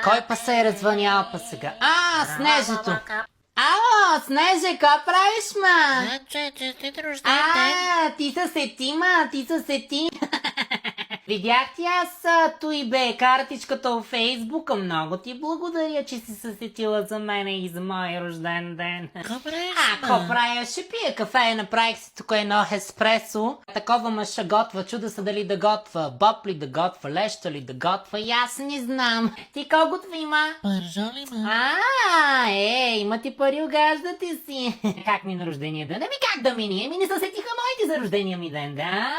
Кой па се е развънял па сега? Снежето! Ало, Снеже, ка правиш, ма? Честит рожден ден. Ти се сети, ма, ти се сети. Видях ти аз той бе картичката във Фейсбука. Много ти благодаря, че си се сетила за мене и за моя рожден ден. Какво правя? Ще пия кафе, направих си тук едно еспресо. Такова ма ще готва, чуда се дали да готва боб ли да готва, леща ли да готва, и аз не знам. Ти какво готви, ма? Пържоли, ма. Има ти пари, огаждате си. Как ми на рождения ден? Как да мини? Не се сетиха моите за рождения ми ден, да?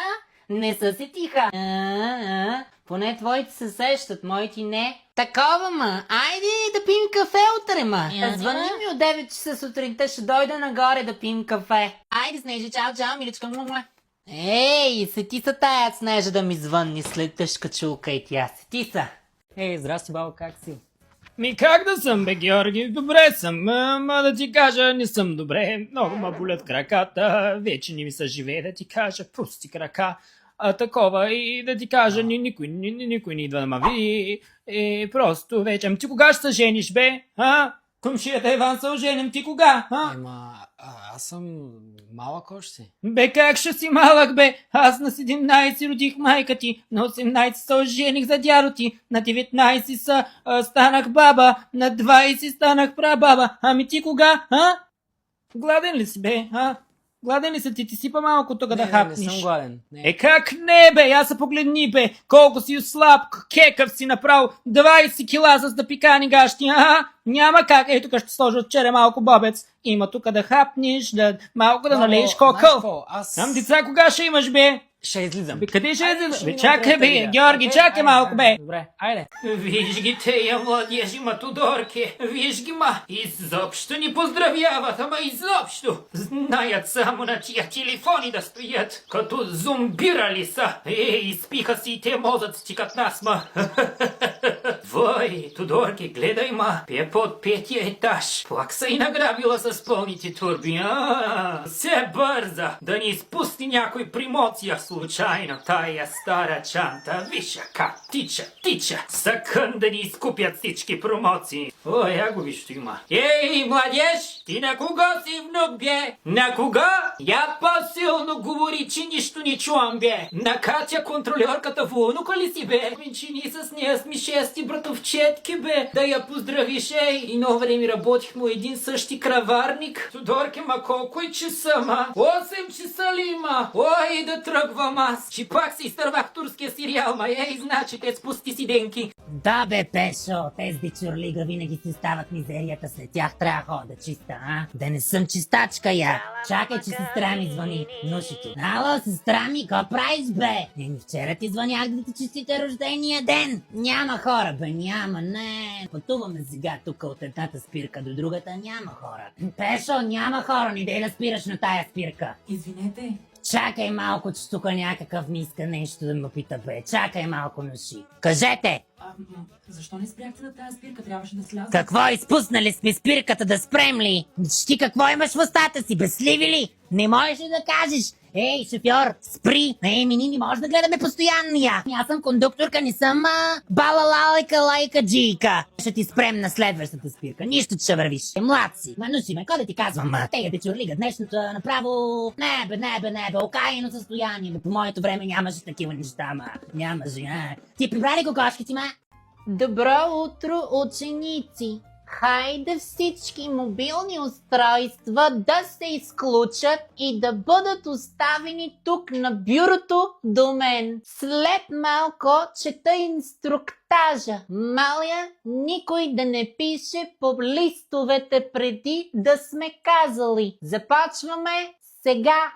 Не се сетиха. Поне твоите се сещат, моите не. Такова, ма. Айде да пием кафе утре, ма. Звъни ми от 9 часа сутринта, ще дойда нагоре да пием кафе. Айде, Снежи, чао, миличка. Сети са тая Снежа да ми звънни след тъжка чулка и тя. Сети са. Здрасти, баба, как си? Как да съм, бе, Георги? Добре съм, ма да ти кажа, не съм добре. Много ма болят краката, вече не ми се живее, да ти кажа, пусти крака. Такова, и да ти кажа, никой не идва да ма види. Просто вече, ти кога ще се жениш, бе? Кумшията Иван се оженим, ти кога? Аз съм малък още. Бе, как ще си малък, бе? Аз на 17 родих майка ти, на 18 се ожених за дядо ти, на 19 станах баба, на 20 станах прабаба. Ами ти кога, Гладен ли си, бе, Гладен ли си ти сипа малко тук да хапнеш? Не съм гладен. Как не, бе? Я се погледни, бе. Колко си слаб, кекав си направо. 20 кила за да пикани гащи. Няма как. Тук ще сложа от чере малко бобец. Има тук да хапнеш, малко да налееш кокъл. Деца кога ще имаш, бе? Ще излизам. Бе, къде ще излизаш? Бе, чакай, бе, Георги, чакай малко, бе. Добре, айде. Виж ги тея младежи матудорки, виж ги, изобщо ни поздравяват, ама изобщо. Знаят само на тия телефони да стоят, като зомбирали са. Изпиха си и те мозъци като нас, Вой, Тодорки, гледай, пе под петия етаж. Плакса и награбила с пълните турби, Се бърза, да ни изпусти някой примоция случайно тая стара чанта. Виж как тича. Съкън да ни изкупят всички промоции. Я го виж, има. Младеж, ти на кого си внук, бе? На кога? Я по-силно говори, че нищо не чувам, бе. На Катя контролерката внука ли си, бе? Чини с нея сми 6 братовчетки, бе. Да я поздравиш, едно време работихме един същи краварник. Тодорки, колко е часа, 8 часа ли има? Да тръгвам аз. Че пак си изтървах турския сериал, значи те спусти си денки. Да, бе, Пешо, тези дичурлига винаги си стават мизерията, след тях трябва хода чиста, Да не съм чистачка, я. Чакай, че сестра ми звъни. Нушито. Ало, сестра ми, какво правиш, бе? Вчера ти звънях да ти честите рождения ден. Няма хора, бе, няма, не. Пътуваме сега тук от едната спирка до другата, няма хора. Пешо, няма хора, не дей да спираш на тая спирка. Извинете. Чакай малко, че тук някакъв ми иска нещо да ме пита, бе. Чакай малко, Нуши. Кажете! Защо не спряхте на тази спирка? Трябваше да сляза. Какво, изпуснали сме спирката, да спрем ли? Ти какво имаш в устата си, безсливи ли? Не можеш ли да кажеш? Шофьор, спри! Ние не може да гледаме постоянно я. Аз съм кондукторка, не съм балалалайка лайка джийка. Ще ти спрем на следващата спирка. Нищо, че ще вървиш. Млад си. Нуши ме, какво да ти казвам? Тега те чурлига, днешното направо... Не бе, окаяно състояние. По моето време нямаше такива неща, Нямаше, Ти прибрали кокошките, Добро утро, ученици! Хайде всички мобилни устройства да се изключат и да бъдат оставени тук на бюрото до мен. След малко чета инструктажа. Моля, никой да не пише по листовете преди да сме казали. Започваме сега.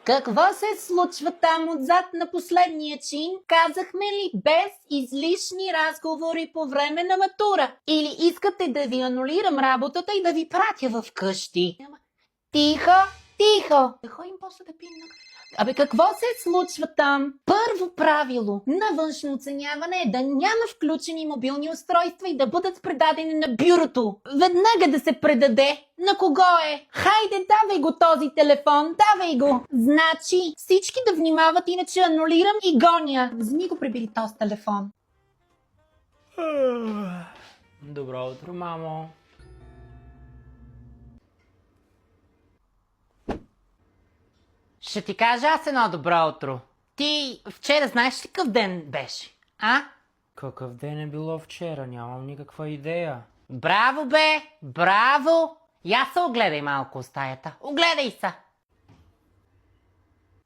Какво се случва там отзад на последния чин? Казахме ли без излишни разговори по време на матура? Или искате да ви анулирам работата и да ви пратя в къщи? Тихо! Да ходим после да пием какво се случва там? Първо правило на външно оценяване е да няма включени мобилни устройства и да бъдат предадени на бюрото. Веднага да се предаде. На кого е? Хайде, давай го този телефон, давай го. Значи, всички да внимават, иначе анулирам и гоня. Вземи го, прибери този телефон. Добро утро, мамо. Ще ти кажа аз едно добро утро. Ти вчера знаеш ли какъв ден беше? А? Какъв ден е било вчера? Нямам никаква идея. Браво, бе! Браво! Я се огледай малко в стаята. Огледай се!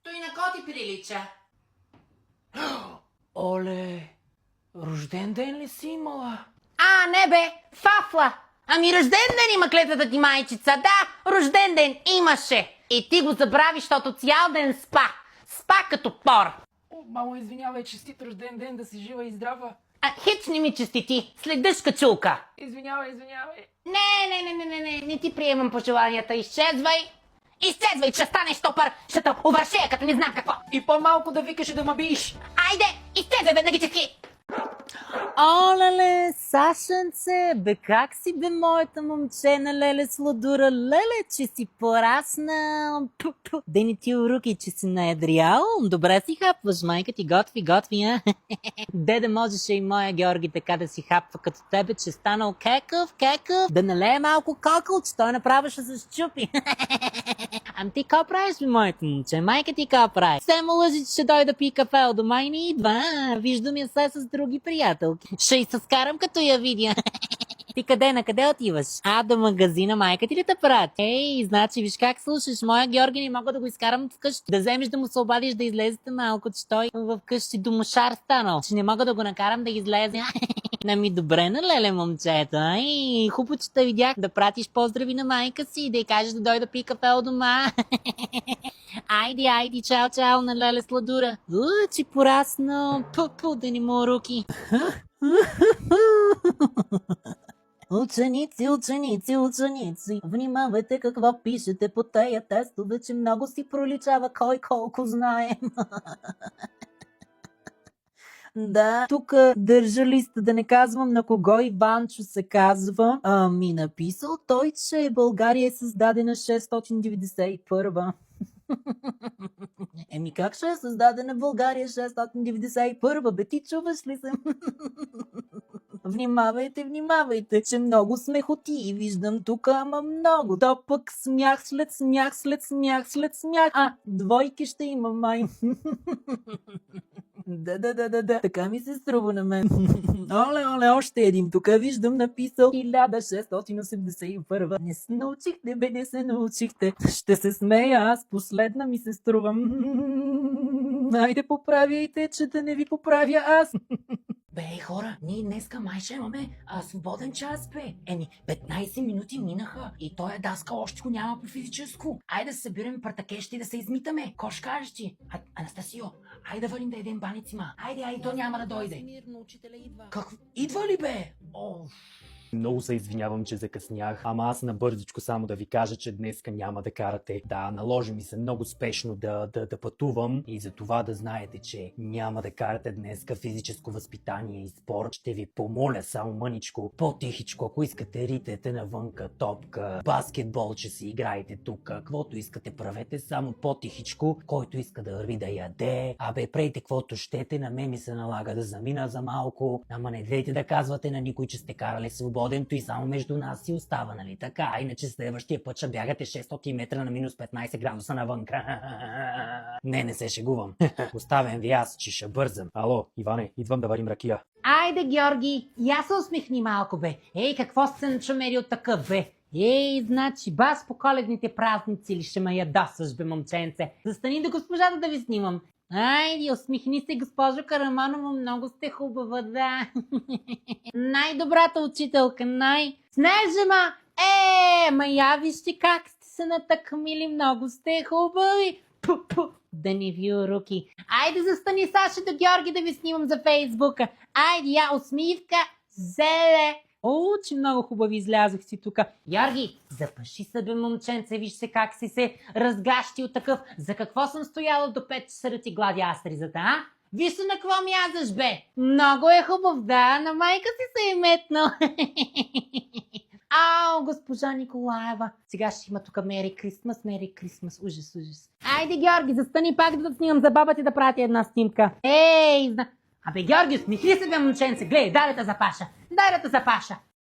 Той на ко ти прилича? Оле, рожден ден ли си имала? А, не бе! Фафла! Ами рожден ден има клетата ти майчица. Да, рожден ден имаше. И ти го забрави, защото цял ден спа. Спа като пор. О, мамо, извинявай, честит рожден ден, да си жива и здрава. А хич не ми честити. След дъжка чулка. Извинявай. Не ти приемам пожеланията. Изчезвай! Изчезвай, че станеш топър, ще те увършея, като не знам какво. И по-малко да викаш и да ме биеш. Айде, изчезвай веднага, че си! Оле, Сашенце, бе как си бе моята момчена, леле сладура, леле, че си порасна. Да не ти уруки, че си наедрял. Добре си хапваш, майка ти готви, а? Де да можеше и моя Георги така да си хапва като тебе, че станал кекъв, да налее малко кокъл, че той направо ще се щупи. Ам ти ко правиш, бе, моето момче? Майка ти ко прави? Все му лъжи, че ще дойде да пи кафе от дома и не идва. Виждам я се с други приятелки. Ще и се скарам, като я видя. Ти на къде отиваш? А, до магазина майка ти ли те прати? Ей, значи виж как слушаш, моя Георги не мога да го изкарам вкъщи. Да вземеш да му се обадиш да излезете малко, че той вкъщи домошар станал. Че не мога да го накарам да излезе. Нами добре, леле, момчета. Ай, хубаво, че те видях да пратиш поздрави на майка си и да й кажеш да дойде да пи кафе у дома. Айди, чао, на леле сладура. Че порасна. Да не му руки. Ученици, внимавайте какво пишете по тея тестове, че много си проличава кой колко знае. Да, тук държа листа, да не казвам на кого Иванчо се казва. Ми написал той, че България е създадена 691. Еми как ще е създадена България 691? Бе ти чуваш ли се? Внимавайте, че много смехоти и виждам тук, ама много. То пък смях след смях. Двойки ще има май. Да. Така ми се струва на мен. Оле, още един. Тук виждам написал 1681. Не се научихте. Ще се смея, аз последна ми се струвам. Айде поправяйте, че да не ви поправя аз. Бе, хора, ние днеска май ще имаме свободен час, бе. 15 минути минаха и той даскал още го няма по физическо. Айде да се събираме партакещи и да се измитаме. Ко ще кажеш ти? Анастасио, айде да валим да едем баницима. Айде, то няма да дойде. Какво? Идва ли, бе? Много се извинявам, че закъснях, ама аз набързичко само да ви кажа, че днеска няма да карате. Да, наложи ми се много спешно да пътувам и за това да знаете, че няма да карате днеска физическо възпитание и спорт. Ще ви помоля само мъничко, по-тихичко, ако искате ритете навънка, топка, баскетбол, че си играете тук, каквото искате правете, само по-тихичко, който иска да върви да яде. Прейте каквото щете, на мен ми се налага да замина за малко, ама не дейте да казвате на никой, че сте карали свободен, и само между нас си остава, нали така? Иначе следващия път ще бягате 600 метра на минус 15 градуса навънка. Не се шегувам. Оставям ви аз, че ще бързам. Ало, Иване, идвам да варим ракия. Айде, Георги, я се усмихни малко, бе. Ей, какво се начамерил такъв, бе? Ей, значи, бас по коледните празници ли ще ме ядосваш, бе, момченце? Застани до госпожата да ви снимам. Айде, усмихни се, госпожо Караманова, много сте хубава, да. Най-добрата учителка, Снежа, ма я вижте как сте се натъкмили, много сте хубави. Да не ви уруки. Айде, застани, Саша, до Георги да ви снимам за Фейсбука. Айде, я усмивка, зеле. Че много хубави излязох си тука. Георги, запаши се, бе, момченце, виж се как си се разгащил такъв. За какво съм стояла до 5 часа да ти гладя астризата, а? Виж се на какво мязаш, бе. Много е хубав, да, на майка си се е метнал. Госпожа Николаева. Сега ще има тук Мери Крисмас. Ужас. Айде, Георги, застани пак да снимам за баба ти да пратя една снимка. Ей, Абе, Георгиус, не хли се бе, момченце, гледай, дай да те запаша. Дай да те запаша.